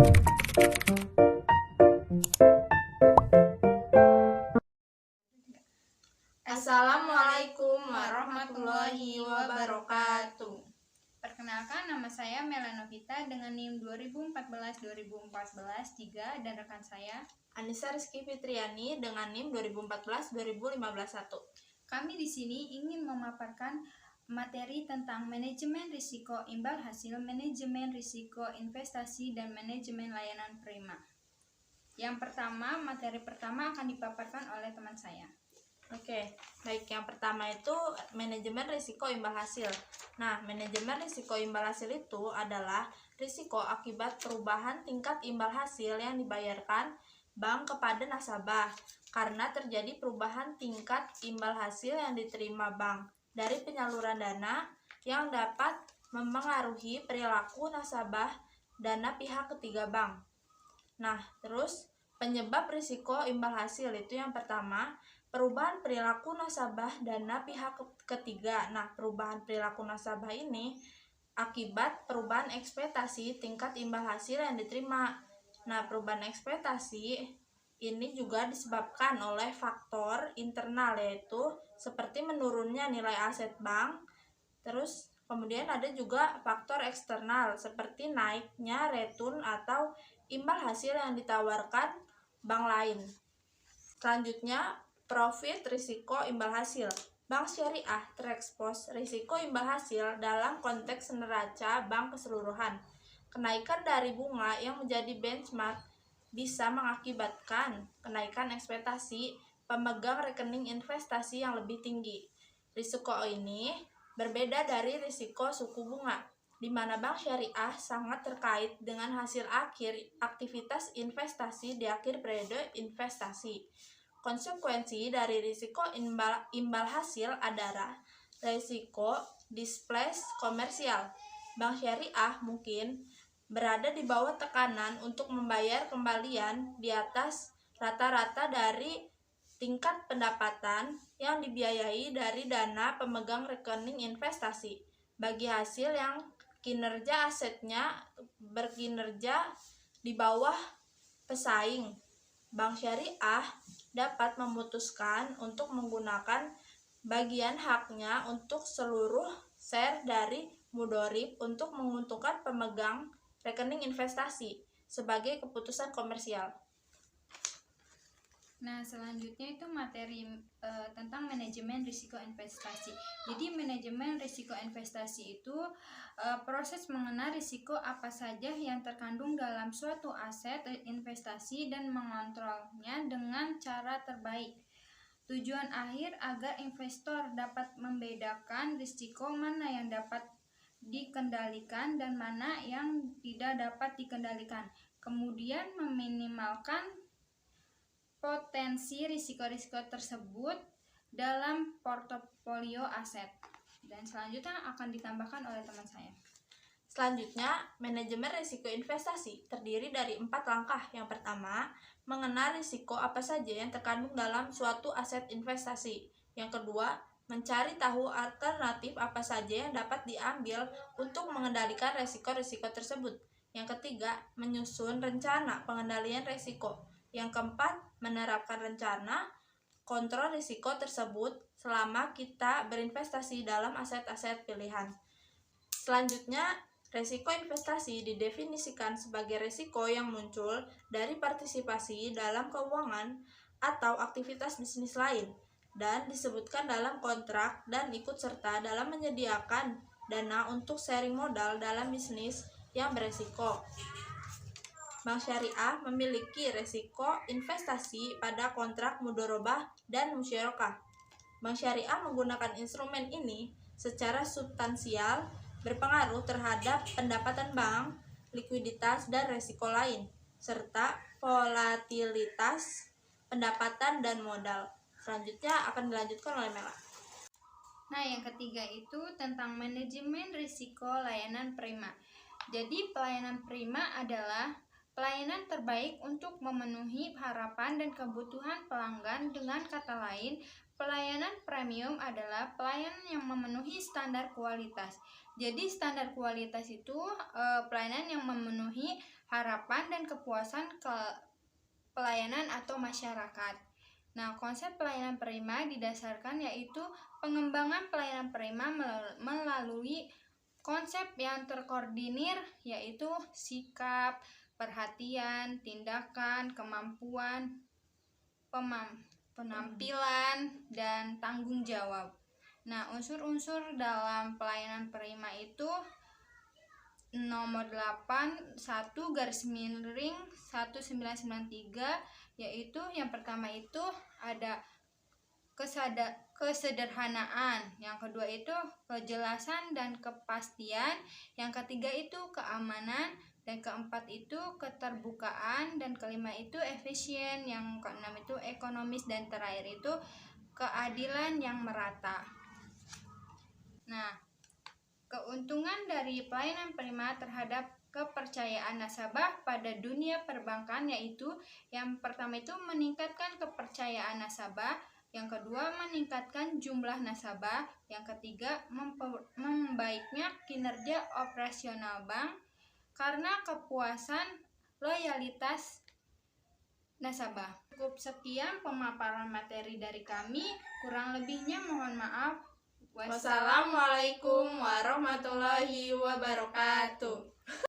Assalamualaikum warahmatullahi wabarakatuh. Perkenalkan, nama saya Melanovita dengan NIM 2014-2014-3 dan rekan saya Anissa Rizky Fitriani dengan NIM 2014-2015-1. Kami di sini ingin memaparkan materi tentang manajemen risiko imbal hasil, manajemen risiko investasi, dan manajemen layanan prima. Yang pertama, materi pertama akan dipaparkan oleh teman saya. Oke, baik, yang pertama itu manajemen risiko imbal hasil. Nah, manajemen risiko imbal hasil itu adalah risiko akibat perubahan tingkat imbal hasil yang dibayarkan bank kepada nasabah karena terjadi perubahan tingkat imbal hasil yang diterima bank dari penyaluran dana yang dapat mempengaruhi perilaku nasabah dana pihak ketiga bank. Nah, terus penyebab risiko imbal hasil itu yang pertama, perubahan perilaku nasabah dana pihak ketiga. Nah, perubahan perilaku nasabah ini akibat perubahan ekspektasi tingkat imbal hasil yang diterima. Nah, perubahan ekspektasi ini juga disebabkan oleh faktor internal, yaitu seperti menurunnya nilai aset bank. Terus kemudian ada juga faktor eksternal seperti naiknya return atau imbal hasil yang ditawarkan bank lain. Selanjutnya, profit risiko imbal hasil. Bank syariah terekspos risiko imbal hasil dalam konteks neraca bank keseluruhan. Kenaikan dari bunga yang menjadi benchmark bisa mengakibatkan kenaikan ekspektasi pemegang rekening investasi yang lebih tinggi. Risiko ini berbeda dari risiko suku bunga, di mana bank syariah sangat terkait dengan hasil akhir aktivitas investasi di akhir periode investasi. Konsekuensi dari risiko imbal hasil adalah risiko displace komersial. Bank syariah mungkin berada di bawah tekanan untuk membayar kembalian di atas rata-rata dari tingkat pendapatan yang dibiayai dari dana pemegang rekening investasi bagi hasil yang kinerja asetnya berkinerja di bawah pesaing. Bank syariah dapat memutuskan untuk menggunakan bagian haknya untuk seluruh share dari mudhorib untuk menguntungkan pemegang rekening investasi sebagai keputusan komersial. Nah, selanjutnya itu materi tentang manajemen risiko investasi. Jadi, manajemen risiko investasi itu proses mengenal risiko apa saja yang terkandung dalam suatu aset investasi dan mengontrolnya dengan cara terbaik. Tujuan akhir agar investor dapat membedakan risiko mana yang dapat dikendalikan dan mana yang tidak dapat dikendalikan. Kemudian meminimalkan potensi risiko-risiko tersebut dalam portofolio aset. Dan selanjutnya akan ditambahkan oleh teman saya. Selanjutnya, manajemen risiko investasi terdiri dari 4 langkah. Yang pertama, mengenal risiko apa saja yang terkandung dalam suatu aset investasi. Yang kedua, mencari tahu alternatif apa saja yang dapat diambil untuk mengendalikan risiko-risiko tersebut. Yang ketiga, menyusun rencana pengendalian risiko. Yang keempat, menerapkan rencana kontrol risiko tersebut selama kita berinvestasi dalam aset-aset pilihan. Selanjutnya, risiko investasi didefinisikan sebagai risiko yang muncul dari partisipasi dalam keuangan atau aktivitas bisnis lain dan disebutkan dalam kontrak dan ikut serta dalam menyediakan dana untuk sharing modal dalam bisnis yang beresiko. Bank syariah memiliki risiko investasi pada kontrak mudharabah dan musyarakah. Bank syariah menggunakan instrumen ini secara substansial berpengaruh terhadap pendapatan bank, likuiditas, dan risiko lain, serta volatilitas pendapatan dan modal. Selanjutnya akan dilanjutkan oleh Mela. Nah, yang ketiga itu tentang manajemen risiko layanan prima. Jadi, pelayanan prima adalah pelayanan terbaik untuk memenuhi harapan dan kebutuhan pelanggan. Dengan kata lain, Pelayanan premium adalah pelayanan yang memenuhi standar kualitas. Jadi standar kualitas itu pelayanan yang memenuhi harapan dan kepuasan ke pelayanan atau masyarakat. Nah, konsep pelayanan prima didasarkan yaitu pengembangan pelayanan prima melalui konsep yang terkoordinir, yaitu sikap, perhatian, tindakan, kemampuan, penampilan, dan tanggung jawab. Nah, unsur-unsur dalam pelayanan prima itu nomor 8 1/1993, yaitu yang pertama itu ada kesederhanaan, yang kedua itu kejelasan dan kepastian, yang ketiga itu keamanan, dan keempat itu keterbukaan, dan kelima itu efisien, yang keenam itu ekonomis, dan terakhir itu keadilan yang merata. Nah, keuntungan dari pelayanan prima terhadap kepercayaan nasabah pada dunia perbankan yaitu yang pertama itu meningkatkan kepercayaan nasabah, yang kedua meningkatkan jumlah nasabah, yang ketiga membaiknya kinerja operasional bank karena kepuasan loyalitas nasabah. Cukup sekian pemaparan materi dari kami, kurang lebihnya mohon maaf. Wassalamualaikum warahmatullahi wabarakatuh.